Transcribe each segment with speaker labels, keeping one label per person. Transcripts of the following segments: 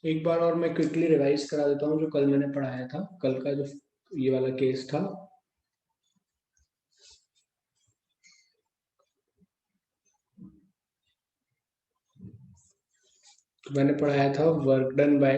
Speaker 1: एक बार और मैं क्विकली रिवाइज करा देता हूँ जो कल मैंने पढ़ाया था, कल का जो ये वाला केस था। तो मैंने पढ़ाया था work done by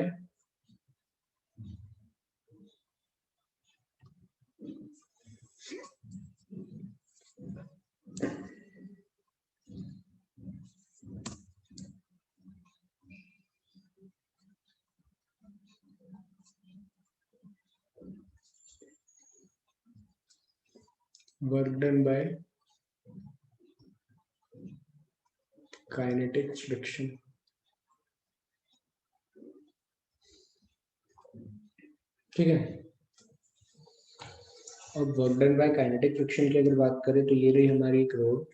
Speaker 1: kinetic friction. ठीक है, और work done by kinetic friction की अगर बात करें तो ये रही हमारी एक रोड,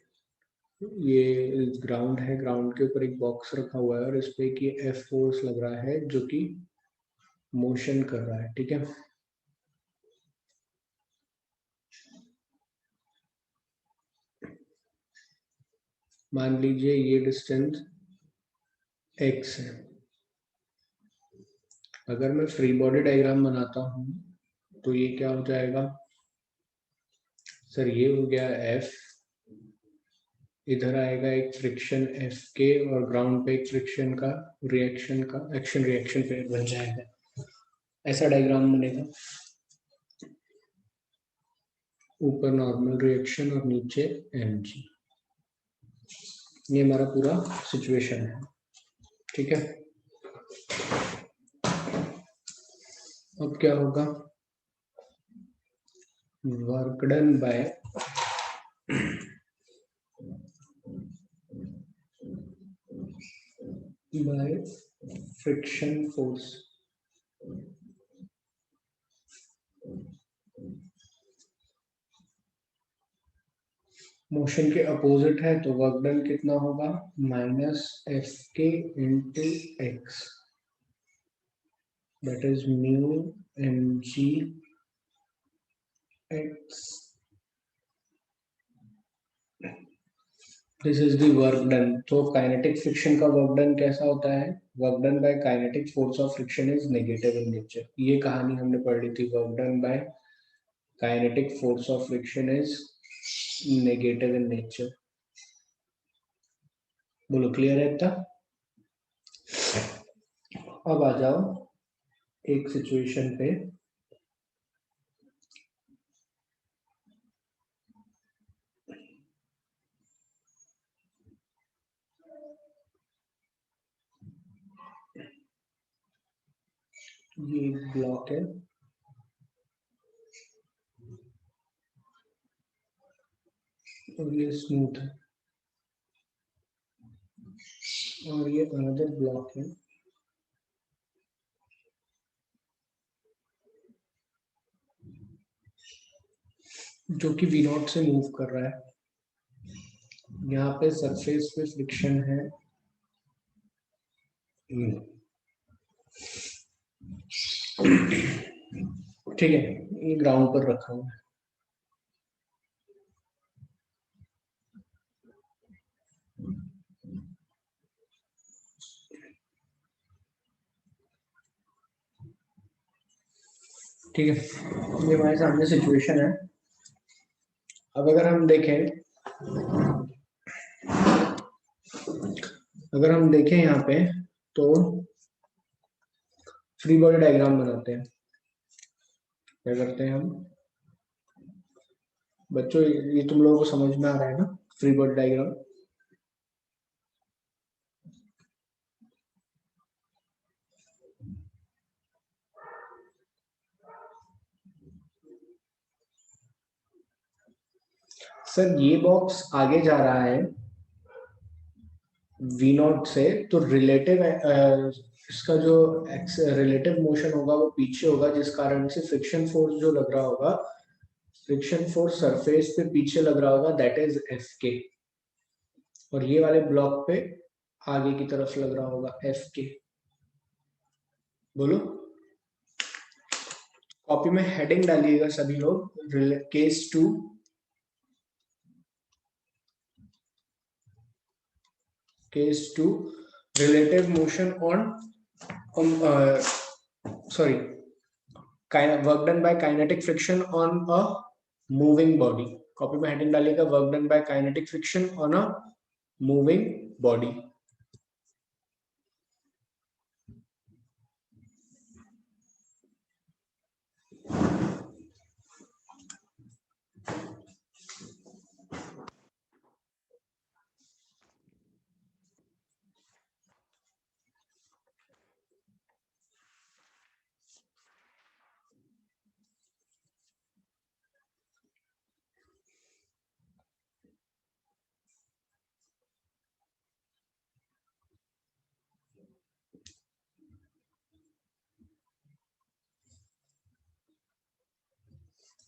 Speaker 1: ये ग्राउंड है, ग्राउंड के ऊपर एक बॉक्स रखा हुआ है और इस पे कि एफ फोर्स लग रहा है जो कि मोशन कर रहा है। ठीक है, मान लीजिए ये डिस्टेंस x है। अगर मैं फ्री बॉडी डायग्राम बनाता हूँ तो ये क्या हो जाएगा सर, ये हो गया f, इधर आएगा एक फ्रिक्शन एफ के और ग्राउंड पे एक फ्रिक्शन का रिएक्शन का एक्शन रिएक्शन पेयर बन जाएगा। ऐसा डायग्राम बनेगा, ऊपर नॉर्मल रिएक्शन और नीचे एम जी। ये हमारा पूरा सिचुएशन है। ठीक है, अब क्या होगा, work done by friction force. Motion के अपोजिट है तो वर्क डन कितना होगा, माइनस एफ के into X, that is mu M G X. This is the work done. तो काइनेटिक फ्रिक्शन का वर्क डन कैसा होता है, work done by kinetic force of friction is negative in nature. ये कहानी हमने पढ़ ली थी, work done by kinetic force of friction is negative in nature. बोलो क्लियर है इतना। अब आ जाओ एक सिचुएशन पे, ये एक ब्लॉक है और ये स्मूथ है और ये अनदर ब्लॉक है जो कि वी नॉट से मूव कर रहा है। यहाँ पे सरफेस पे फ्रिक्शन है, ठीक है, ये ग्राउंड पर रखा हुआ है। ठीक है, ये हमारे सामने सिचुएशन है। अब अगर हम देखें यहाँ पे तो फ्री बॉडी डायग्राम बनाते हैं। क्या करते हैं हम बच्चों, ये तुम लोगों को समझ में आ रहा है ना, फ्री बॉडी डायग्राम। सर ये बॉक्स आगे जा रहा है वी नॉट से, तो रिलेटिव इसका जो रिलेटिव मोशन होगा वो पीछे होगा, जिस कारण से फ्रिक्शन फोर्स जो लग रहा होगा, फ्रिक्शन फोर्स सरफेस पे पीछे लग रहा होगा, दैट इज एफ के। और ये वाले ब्लॉक पे आगे की तरफ लग रहा होगा एफ के। बोलो, कॉपी में हेडिंग डालिएगा सभी लोग, case two, case two, relative motion on sorry, work done by kinetic friction on a moving body. Copy में हेडिंग डालिएगा work done by kinetic friction on a moving body.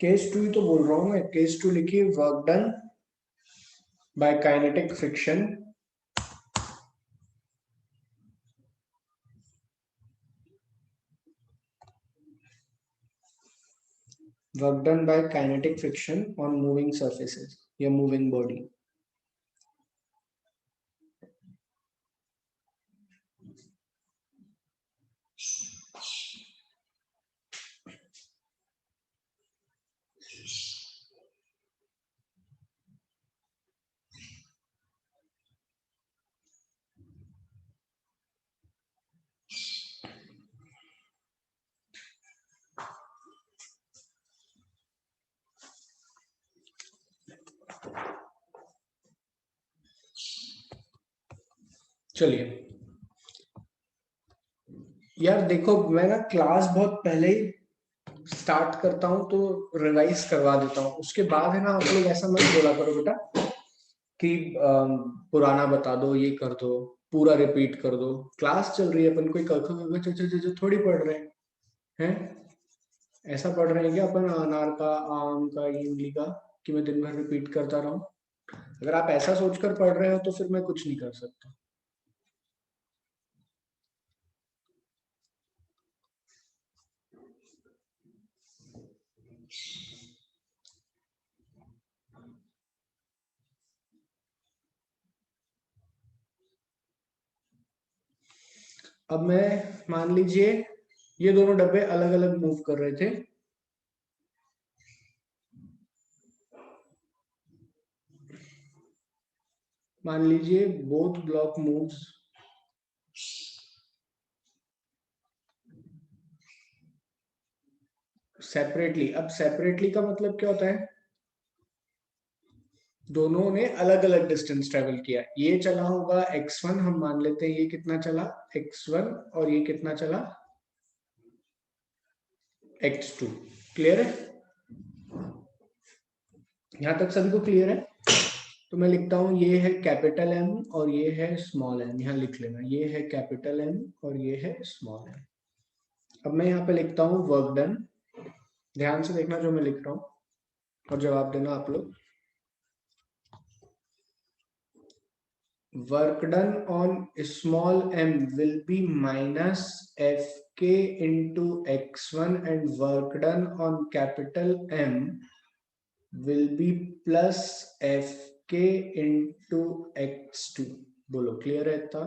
Speaker 1: Case 2 ही तो बोल रहा हूं मैं. केस 2 लिखिए work done by kinetic friction work done by kinetic friction on moving surfaces या moving body. चलिए यार देखो, मैं ना क्लास बहुत पहले ही स्टार्ट करता हूँ तो रिवाइज करवा देता हूँ. उसके बाद है ना आप लोग ऐसा मत बोला करो बेटा कि पुराना बता दो, ये कर दो, पूरा रिपीट कर दो. क्लास चल रही है, अपन कोई थोड़ी पढ़ रहे हैं. ऐसा पढ़ रहे हैं कि अपन अनार का, आम का, इमली का, कि मैं दिन भर रिपीट करता रहूं. अगर आप ऐसा सोचकर पढ़ रहे हो तो फिर मैं कुछ नहीं कर सकता. अब मैं मान लीजिए ये दोनों डब्बे अलग अलग मूव कर रहे थे. मान लीजिए बोथ ब्लॉक मूव्स सेपरेटली. अब सेपरेटली का मतलब क्या होता है? दोनों ने अलग अलग डिस्टेंस ट्रेवल किया. ये चला होगा x1, हम मान लेते हैं. ये कितना चला? x1. और ये कितना चला? x2. क्लियर है? यहां तक सभी को क्लियर है? तो मैं लिखता हूं ये है कैपिटल M और ये है स्मॉल m. यहां लिख लेना, ये है कैपिटल M और ये है स्मॉल m. अब मैं यहाँ पे लिखता हूँ वर्क डन. ध्यान से देखना जो मैं लिख रहा हूँ और जवाब देना आप लोग. work done on small m will be minus fk into x1 and work done on capital M will be plus fk into x2. बोलो क्लियर है इतना?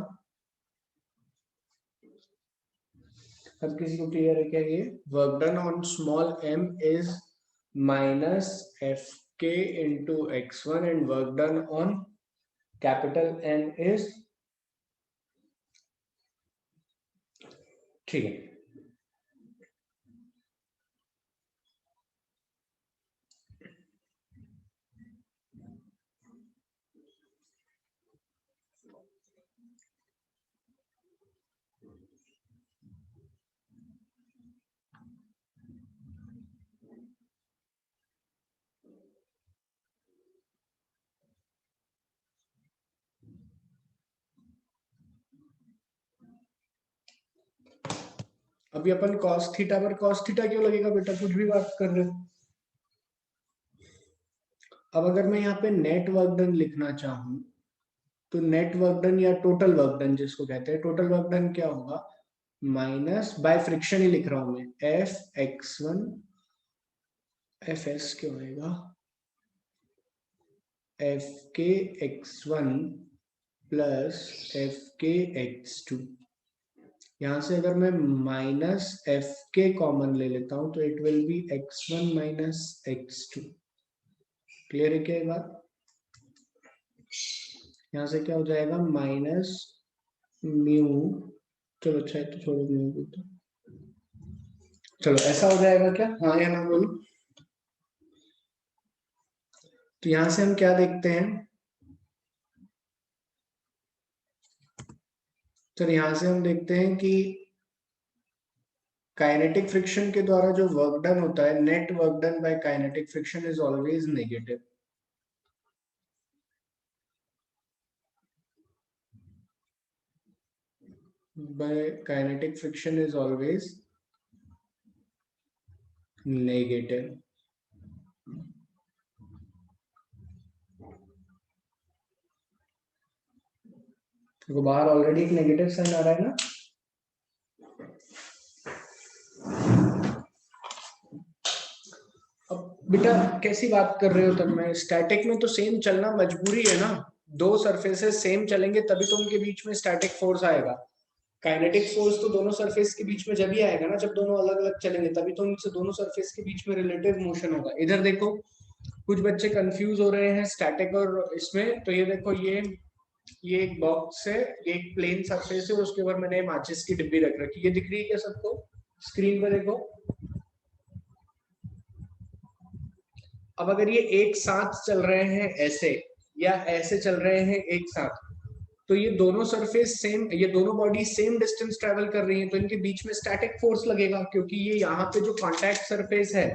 Speaker 1: अब किसी को क्लियर है क्या? ये work done on small m is minus fk into x1 and work done on capital N is, ठीक है. अभी अपन cos थीटा पर, cos थीटा क्यों लगेगा बेटा? कुछ भी बात कर रहे हो. अब अगर मैं यहाँ पे नेट वर्क डन लिखना चाहूं तो नेट वर्क डन या टोटल वर्क डन जिसको कहते हैं, टोटल वर्क डन क्या होगा? माइनस बाय फ्रिक्शन ही लिख रहा हूं मैं. F x one, F S क्यों आएगा? एफ के एक्स वन प्लस एफ के एक्स टू. यहाँ से अगर मैं माइनस एफ के कॉमन ले लेता हूं तो it will be x1 minus x2। Clear है क्या ये बात? यहाँ से क्या हो जाएगा माइनस म्यू, चलो अच्छा है तो छोड़ो म्यू को तो, चलो ऐसा हो जाएगा क्या, हाँ या ना बोलो। तो यहां से हम क्या देखते हैं, तो यहां से हम देखते हैं कि काइनेटिक फ्रिक्शन के द्वारा जो वर्क डन होता है, net work done by kinetic friction is always negative. By kinetic friction is always negative. देखो बाहर ऑलरेडी एक नेगेटिव साइन आ रहा है ना। अब बेटा कैसी बात कर रहे हो तब, मैं स्टैटिक में तो सेम चलना मजबूरी है ना, दो सरफेसेस सेम चलेंगे तभी तो उनके बीच में स्टैटिक फोर्स आएगा। काइनेटिक फोर्स तो दोनों सरफेस के बीच में जब ही आएगा ना, जब दोनों अलग अलग चलेंगे तभी तो उनसे दोनों सरफेस के बीच में रिलेटिव मोशन होगा। इधर देखो कुछ बच्चे कंफ्यूज हो रहे हैं स्टैटिक और इसमें, तो ये देखो ये एक बॉक्स है, ये एक प्लेन सरफेस है, उसके ऊपर मैंने माचिस की डिब्बी रख रखी है, ये दिख रही है क्या सबको? स्क्रीन पर देखो। अब अगर ये एक साथ चल रहे हैं ऐसे, या ऐसे चल रहे हैं एक साथ, तो ये दोनों सरफेस सेम, ये दोनों बॉडी सेम डिस्टेंस ट्रेवल कर रही हैं, तो इनके बीच में स्टैटिक फोर्स लगेगा, क्योंकि ये यहाँ पे जो कांटेक्ट सरफेस है,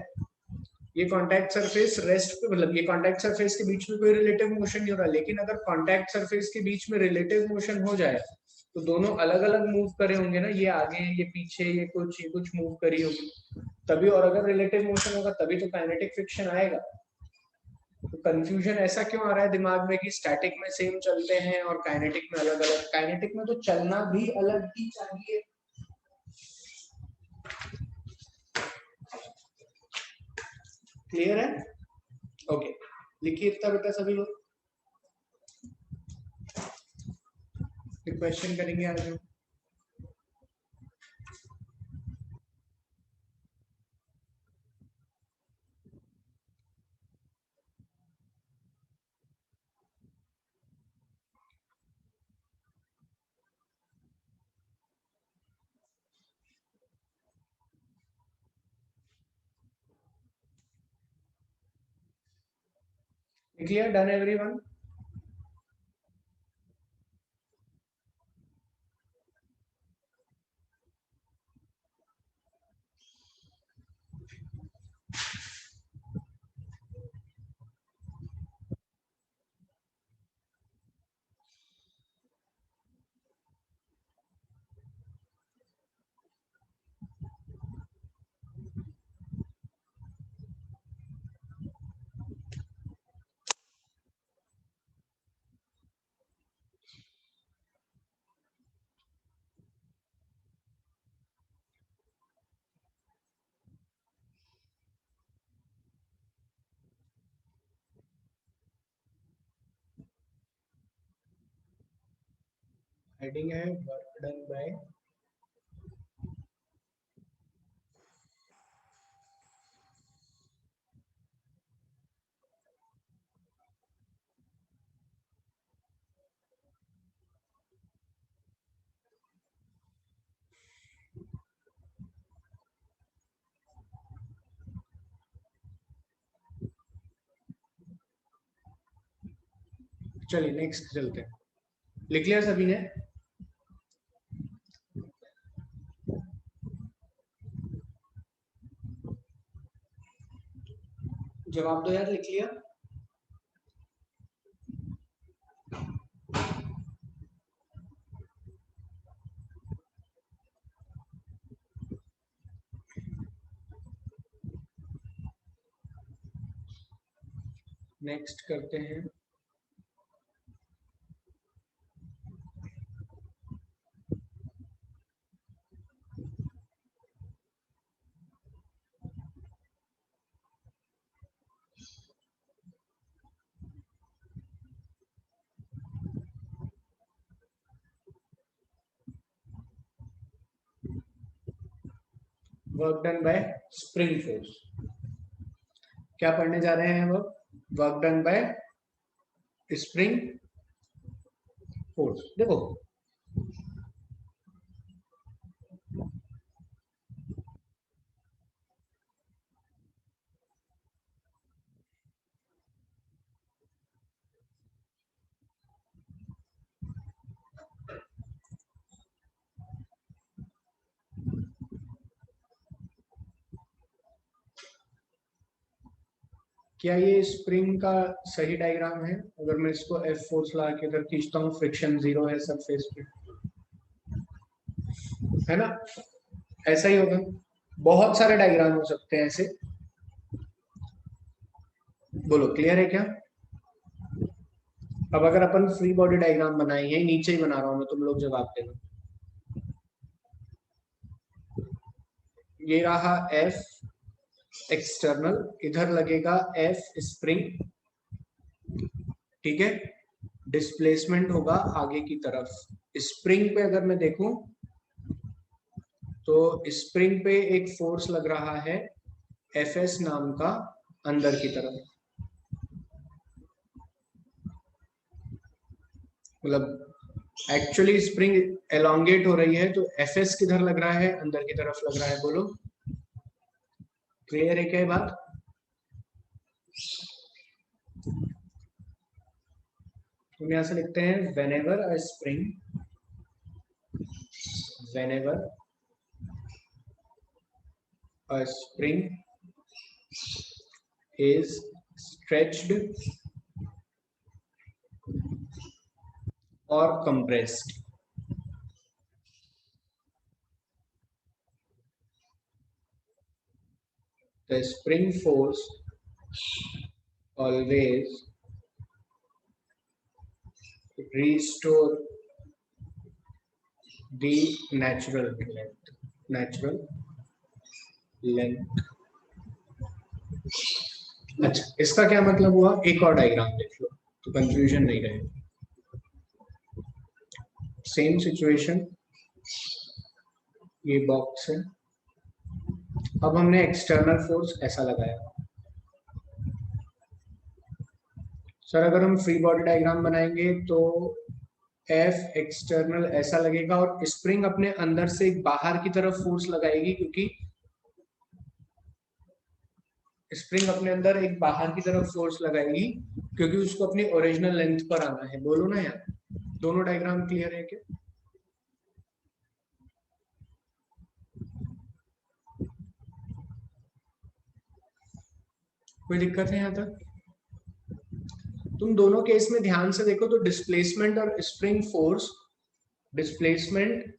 Speaker 1: ये कांटेक्ट सरफेस रेस्ट पे, मतलब ये कांटेक्ट सरफेस के बीच में कोई रिलेटिव मोशन नहीं हो रहा। लेकिन अगर कांटेक्ट सरफेस के बीच में रिलेटिव मोशन हो जाए तो दोनों अलग अलग मूव करे होंगे ना, ये आगे ये पीछे, ये कुछ मूव करी होगी तभी, और अगर रिलेटिव मोशन होगा तभी तो काइनेटिक फ्रिक्शन आएगा। तो कंफ्यूजन ऐसा क्यों आ रहा है दिमाग में कि स्टैटिक में सेम चलते हैं और काइनेटिक में अलग अलग? काइनेटिक में तो चलना भी अलग ही चाहिए। क्लियर है? ओके, लिखिए इतना बेटा सभी लोग, फिर क्वेश्चन करेंगे आज हम। Clear, done everyone? हेडिंग है वर्क डन बाय, चलिए नेक्स्ट चलते हैं। लिख लिया सभी ने? जवाब दो यार, लिख लिया? नेक्स्ट करते हैं। Work done bye spring force. क्या पढ़ने जा रहे हैं? Work done bye spring force. देखो क्या ये स्प्रिंग का सही डायग्राम है? अगर मैं इसको एफ फोर्स लगा के इधर खींचता हूँ, फ्रिक्शन 0 है सरफेस पे, है ना? ऐसा ही होगा। बहुत सारे डायग्राम हो सकते हैं ऐसे। बोलो क्लियर है क्या? अब अगर अपन फ्री बॉडी डायग्राम बनाए, यही नीचे ही बना रहा हूं मैं, तुम लोग जवाब देना। ये रहा एफ एक्सटर्नल, इधर लगेगा एफ स्प्रिंग, ठीक है? डिस्प्लेसमेंट होगा आगे की तरफ। स्प्रिंग पे अगर मैं देखूं तो स्प्रिंग पे एक फोर्स लग रहा है एफ एस नाम का, अंदर की तरफ। मतलब एक्चुअली स्प्रिंग एलोंगेट हो रही है, तो एफ एस किधर लग रहा है? अंदर की तरफ लग रहा है। बोलो क्लियर है क्या ये बात? हम यहां से लिखते हैं whenever a spring is stretched or compressed, the spring force always restore the natural length। अच्छा, इसका क्या मतलब हुआ? एक और डायग्राम देख लो तो कंफ्यूजन नहीं रहेगी। सेम सिचुएशन, ये बॉक्स है। अब हमने एक्सटर्नल फोर्स ऐसा लगाया। सर अगर हम फ्री बॉडी डायग्राम बनाएंगे तो एफ एक्सटर्नल ऐसा लगेगा और स्प्रिंग अपने अंदर से एक बाहर की तरफ फोर्स लगाएगी, क्योंकि स्प्रिंग अपने अंदर एक बाहर की तरफ फोर्स लगाएगी क्योंकि उसको अपनी ओरिजिनल लेंथ पर आना है। बोलो ना यार, दोनों डायग्राम क्लियर है क्या? कोई दिक्कत है यहां तक? तुम दोनों केस में ध्यान से देखो तो डिस्प्लेसमेंट और spring force, displacement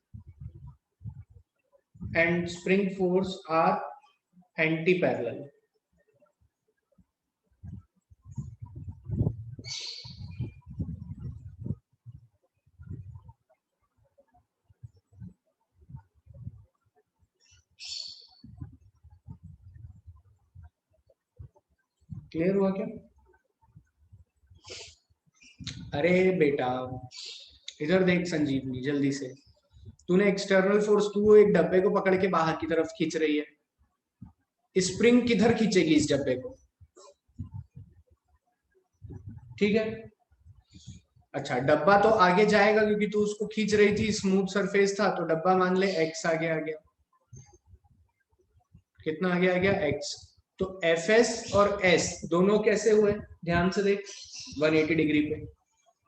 Speaker 1: and spring force are anti parallel. Clear हुआ क्या? अरे बेटा इधर देख संजीवनी, जल्दी से। तूने एक्सटर्नल फोर्स, तू एक डब्बे को पकड़ के बाहर की तरफ खींच रही है, स्प्रिंग किधर खींचेगी इस डब्बे को? ठीक है, अच्छा डब्बा तो आगे जाएगा क्योंकि तू उसको खींच रही थी, स्मूथ सरफेस था, तो डब्बा मान ले एक्स आगे आ गया। कितना आगे आ गया? एक्स। तो एफ एस और एस दोनों कैसे हुए? ध्यान से देख, 180 डिग्री पे।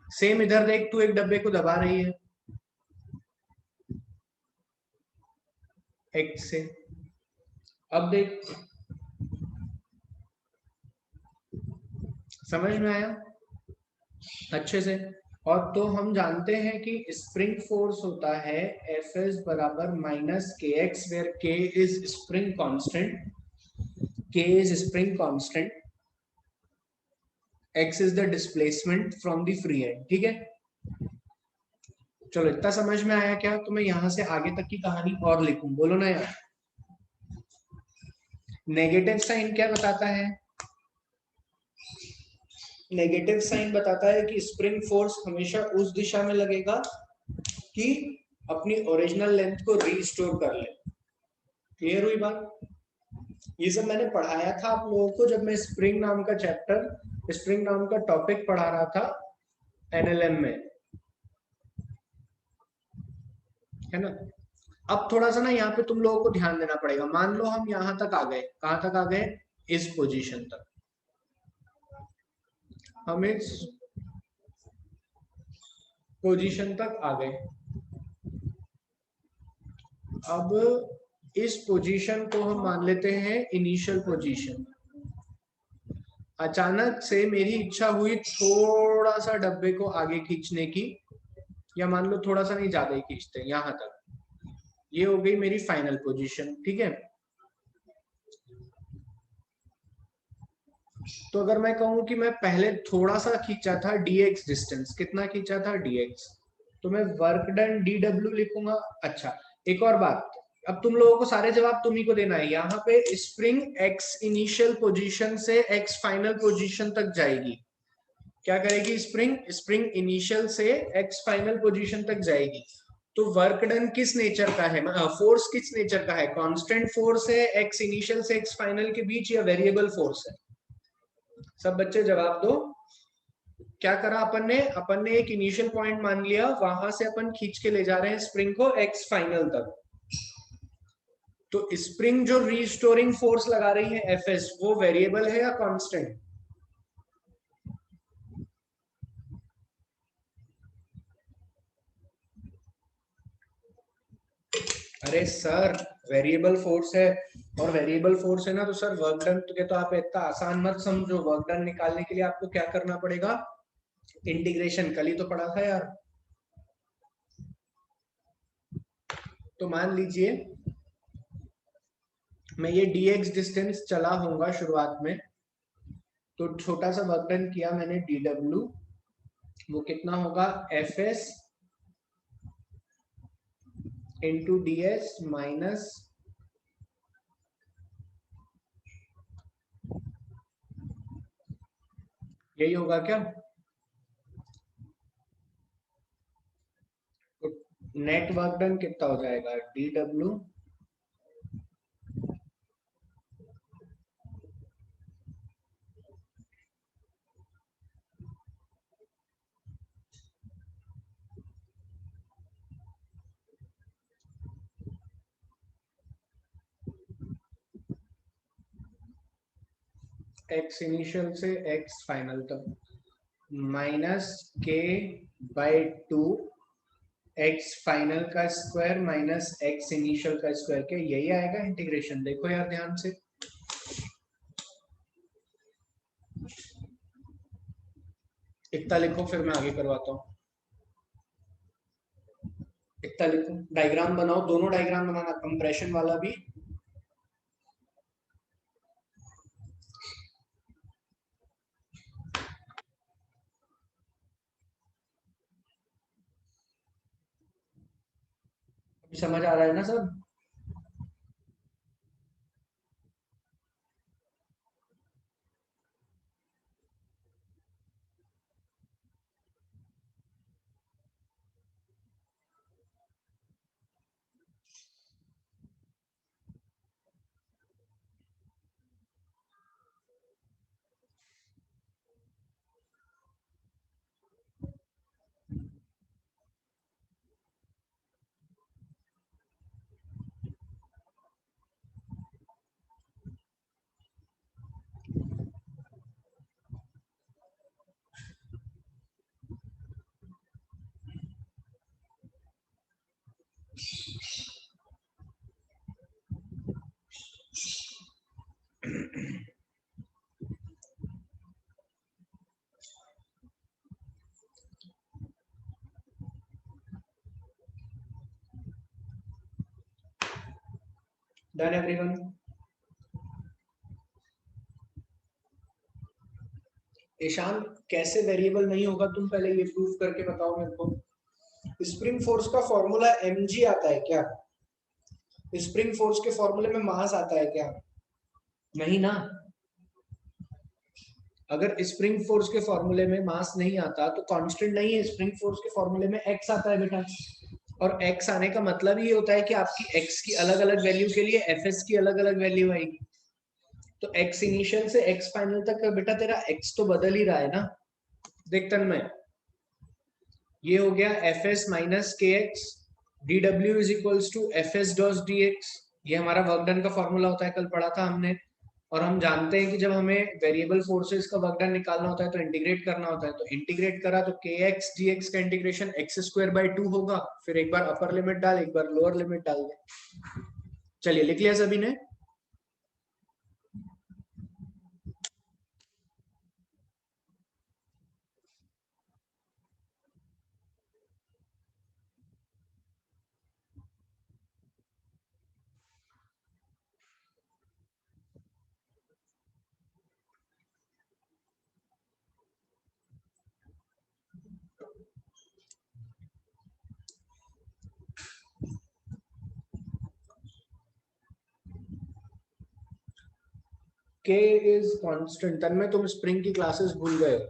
Speaker 1: सेम इधर देख, तू एक डब्बे को दबा रही है एक्स से। अब देख, समझ में आया अच्छे से? और तो हम जानते हैं कि स्प्रिंग फोर्स होता है एफ एस बराबर माइनस के एक्स, वेयर के इज स्प्रिंग कांस्टेंट, के is spring constant, x is the displacement from the free and. ठीक है, चलो इतना समझ में आया क्या? तो मैं यहां से आगे तक की कहानी और लिखूं। बोलो ना यार। नेगेटिव साइन क्या बताता है? नेगेटिव साइन बताता है कि स्प्रिंग फोर्स हमेशा उस दिशा में लगेगा कि अपनी ओरिजिनल लेंथ को रीस्टोर कर ले। क्लियर हुई बात? ये सब मैंने पढ़ाया था आप लोगों को जब मैं स्प्रिंग नाम का चैप्टर, स्प्रिंग नाम का टॉपिक पढ़ा रहा था एनएलएम में, है ना। अब थोड़ा सा ना यहाँ पे तुम लोगों को ध्यान देना पड़ेगा। मान लो हम यहाँ तक आ गए, कहाँ तक आ गए? इस पोजीशन तक। हम इस पोजीशन तक आ गए। अब इस पोजीशन को हम मान लेते हैं इनिशियल पोजीशन। अचानक से मेरी इच्छा हुई थोड़ा सा डब्बे को आगे खींचने की, या मान लो थोड़ा सा नहीं, ज्यादा ही खींचते हैं यहां तक। ये हो गई मेरी फाइनल पोजीशन, ठीक है। तो अगर मैं कहूं कि मैं पहले थोड़ा सा खींचा था dx डिस्टेंस, कितना खींचा था dx, तो मैं वर्क डन dw लिखूंगा। अच्छा, एक और बात, अब तुम लोगों को सारे जवाब तुम ही को देना है। यहाँ पे स्प्रिंग x इनिशियल पोजीशन से x फाइनल पोजीशन तक जाएगी। क्या करेगी स्प्रिंग? स्प्रिंग इनिशियल से x फाइनल पोजीशन तक जाएगी। तो वर्क डन किस नेचर का है, फोर्स किस नेचर का है? कांस्टेंट फोर्स है x इनिशियल से x फाइनल के बीच, या वेरिएबल फोर्स है? सब बच्चे जवाब दो। क्या करा अपन ने एक इनिशियल पॉइंट मान लिया, वहां से अपन खींच के ले जा रहे हैं स्प्रिंग को x फाइनल तक। तो स्प्रिंग जो रीस्टोरिंग फोर्स लगा रही है Fs, वो वेरिएबल है या कांस्टेंट? अरे सर, वेरिएबल फोर्स है, और वेरिएबल फोर्स है ना, तो सर वर्क डन के तो आप इतना आसान मत समझो। वर्क डन निकालने के लिए आपको क्या करना पड़ेगा? इंटीग्रेशन, कल ही तो पढ़ा था यार। तो मान लीजिए मैं ये dx डिस्टेंस चला होऊंगा शुरुआत में, तो छोटा सा वर्क डन किया मैंने dw, वो कितना होगा? fs इंटू ds माइनस यही होगा क्या? तो नेट वर्क डन कितना हो जाएगा? dw x इनिशियल से x फाइनल तक, माइनस के बाई 2 x फाइनल का स्क्वायर माइनस x इनिशियल का स्क्वायर के, यही आएगा इंटीग्रेशन। देखो यार ध्यान से, इतना लिखो फिर मैं आगे करवाता हूँ। इतना लिखो, डायग्राम बनाओ, दोनों डायग्राम बनाना, कंप्रेशन वाला भी। समझ आ रहा है ना सब? Done everyone? ईशान, कैसे वेरिएबल नहीं होगा, तुम पहले ये प्रूफ करके बताओ मेरे को। स्प्रिंग फोर्स का फॉर्मूला mg आता है क्या? स्प्रिंग फोर्स के फॉर्मूले में मास आता है क्या? नहीं ना। अगर स्प्रिंग फोर्स के फॉर्मूले में मास नहीं आता तो कांस्टेंट नहीं है, स्प्रिंग फोर्स के फॉर्मूले में एक्स आता है बेटा। और x आने का मतलब ये होता है कि आपकी x की अलग अलग वैल्यू के लिए fs की अलग अलग वैल्यू आएगी। तो x इनिशियल से x फाइनल तक का बेटा तेरा x तो बदल ही रहा है ना। देख तन्मय, ये हो गया fs minus K X dw is equals to fs dot dx। ये हमारा वर्क डन का फॉर्मूला होता है, कल पढ़ा था हमने। और हम जानते हैं कि जब हमें वेरिएबल फोर्सेस का वर्क डन निकालना होता है तो इंटीग्रेट करना होता है। तो इंटीग्रेट करा तो के एक्स डी एक्स का इंटीग्रेशन एक्स स्क्वायर बाई 2 होगा। फिर एक बार अपर लिमिट डाल, एक बार लोअर लिमिट डाल दे। चलिए लिख लिया सभी ने। के इज कांस्टेंट। तन्मय तुम स्प्रिंग की क्लासेस भूल गए हो।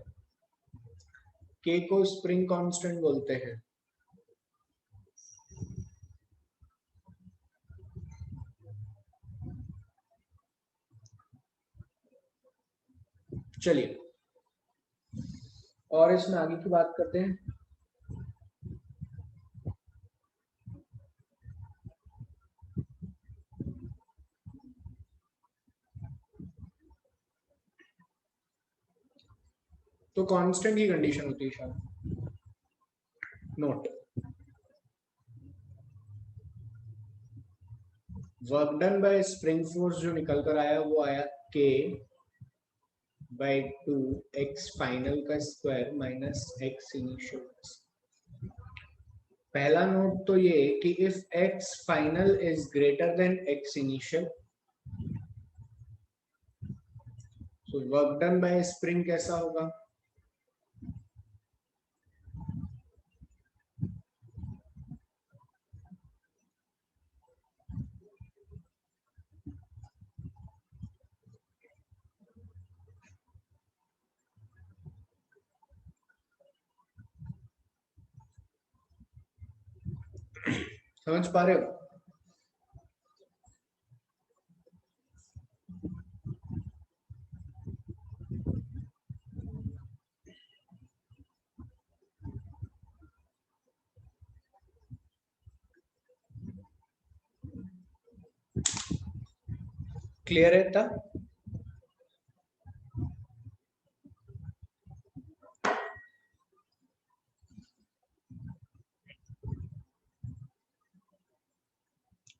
Speaker 1: के को स्प्रिंग कांस्टेंट बोलते हैं। चलिए और इसमें आगे की बात करते हैं। तो कांस्टेंट की कंडीशन होती है शायद। Note, work done bye spring force जो निकल कर आया वो आया के बाई 2 एक्स फाइनल का स्क्वायर माइनस एक्स इनिशियल। पहला नोट तो ये कि if x final is greater than x initial, तो वर्क डन बाय स्प्रिंग कैसा होगा? समझ पा रहे हो? क्लियर है था?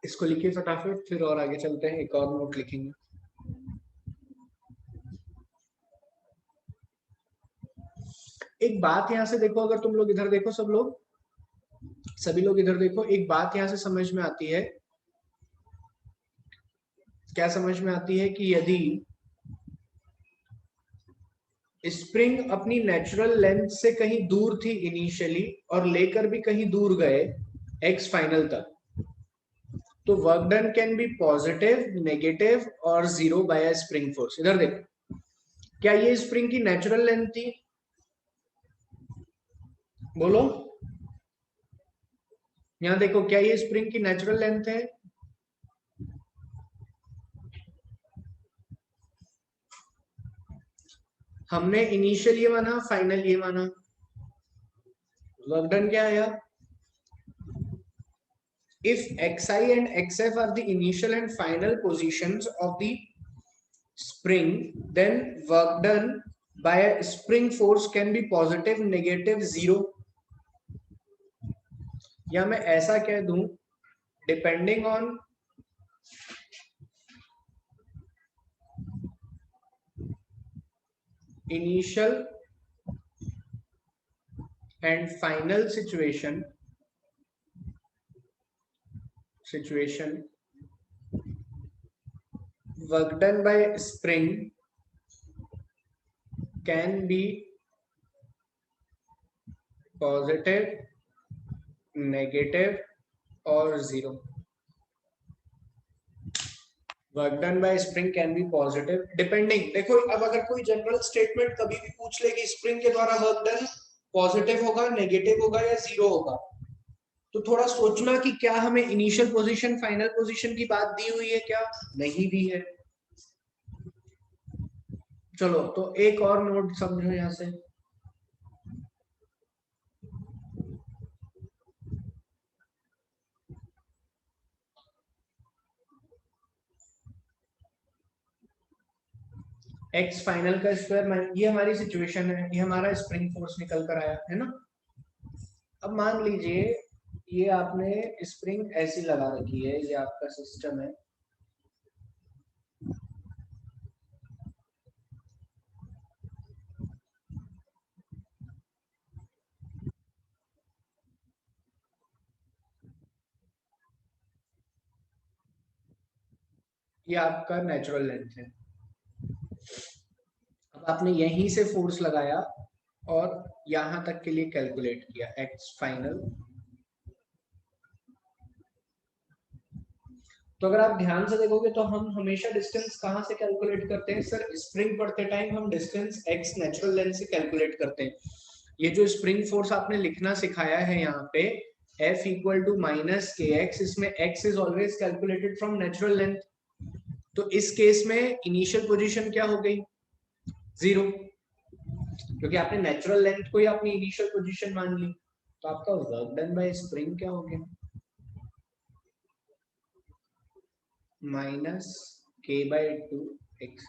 Speaker 1: इसको लिखिए फटाफट, फिर और आगे चलते हैं, एक और नोट लिखेंगे। एक बात यहां से देखो, अगर तुम लोग इधर देखो, सब लोग, सभी लोग इधर देखो, एक बात यहां से समझ में आती है। क्या समझ में आती है कि यदि स्प्रिंग अपनी नेचुरल लेंथ से कहीं दूर थी इनिशियली और लेकर भी कहीं दूर गए एक्स फाइनल तक, तो work done can be positive, negative और जीरो बाय स्प्रिंग फोर्स। इधर देखो, क्या ये स्प्रिंग की नेचुरल लेंथ थी? बोलो, यहां देखो, क्या ये स्प्रिंग की नेचुरल लेंथ है? हमने इनिशियल ये माना, फाइनल ये माना, वर्क डन क्या आया? If xi and xf are the initial and final positions of the spring, then work done by a spring force can be positive, negative, zero. या मैं ऐसा कह दूं, depending on initial and final situation work done by spring can be positive, negative और zero. Work done bye spring can be positive depending. देखो, अब अगर कोई जनरल स्टेटमेंट कभी भी पूछ ले कि स्प्रिंग के द्वारा वर्क डन पॉजिटिव होगा, नेगेटिव होगा या जीरो होगा, तो थोड़ा सोचना कि क्या हमें इनिशियल पोजीशन फाइनल पोजीशन की बात दी हुई है, क्या नहीं दी है। चलो तो एक और नोट समझो यहां से। एक्स फाइनल का स्क्वायर, ये हमारी सिचुएशन है, ये हमारा स्प्रिंग फोर्स निकल कर आया है ना। अब मान लीजिए ये आपने स्प्रिंग ऐसी लगा रखी है, ये आपका सिस्टम है। ये आपका नेचुरल लेंथ है। अब आपने यहीं से फोर्स लगाया और यहां तक के लिए कैलकुलेट किया एक्स फाइनल। तो अगर आप ध्यान से देखोगे तो हम हमेशा डिस्टेंस कहां से कैलकुलेट करते हैं सर, स्प्रिंग पढ़ते टाइम हम डिस्टेंस एक्स नेचुरल लेंथ से कैलकुलेट करते हैं। ये जो स्प्रिंग फोर्स आपने लिखना सिखाया है यहाँ पे F equal to minus K x, इसमें x is always calculated from natural length. तो इस केस में इनिशियल पोजीशन क्या हो गई, 0, क्योंकि आपने नेचुरल लेंथ को ही अपनी इनिशियल पोजीशन मान ली। तो आपका वर्क डन बाय स्प्रिंग क्या हो गया, माइनस के बाई 2x।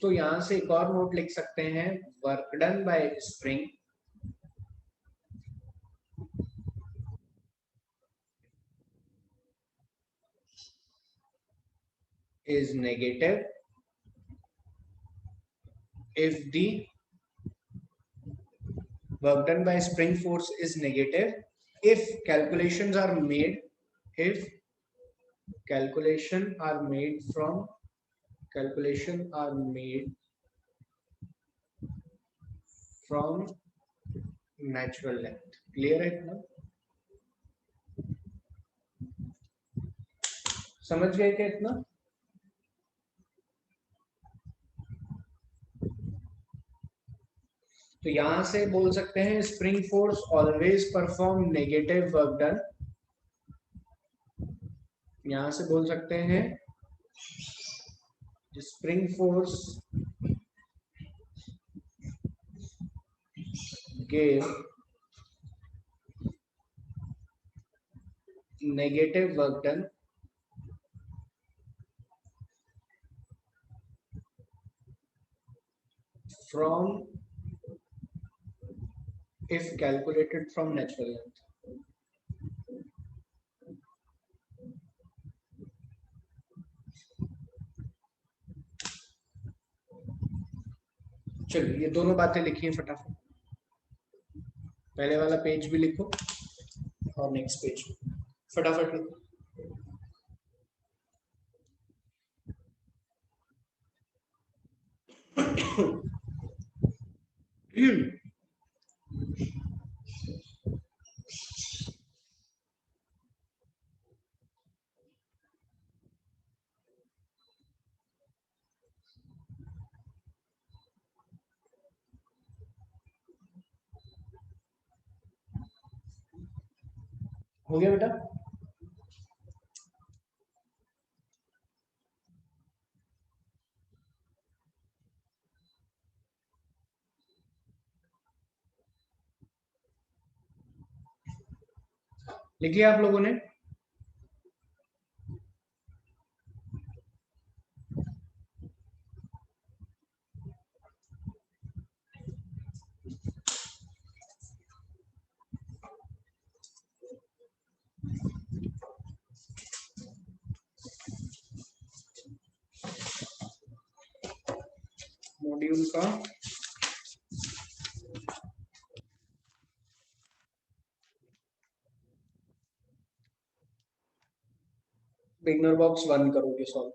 Speaker 1: तो यहां से एक और नोट लिख सकते हैं, work done bye spring is negative if the work done by spring force is negative if calculations are made, if calculation are made from calculation are made from natural length। Clear है इतना, समझ गए क्या इतना। तो यहां से बोल सकते हैं spring force always perform negative work done. यहां से बोल सकते हैं spring force gave negative work done from if calculated from natural length। चलिए ये दोनों बातें लिखिए फटाफट, पहले वाला पेज भी लिखो और नेक्स्ट पेज फटाफट लिखो। हो गया बेटा, लिख लिया आप लोगों ने। मॉड्यूल का बिगनर बॉक्स 1 करोगे सॉल्व।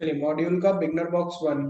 Speaker 1: चलिए मॉड्यूल का बिगनर बॉक्स 1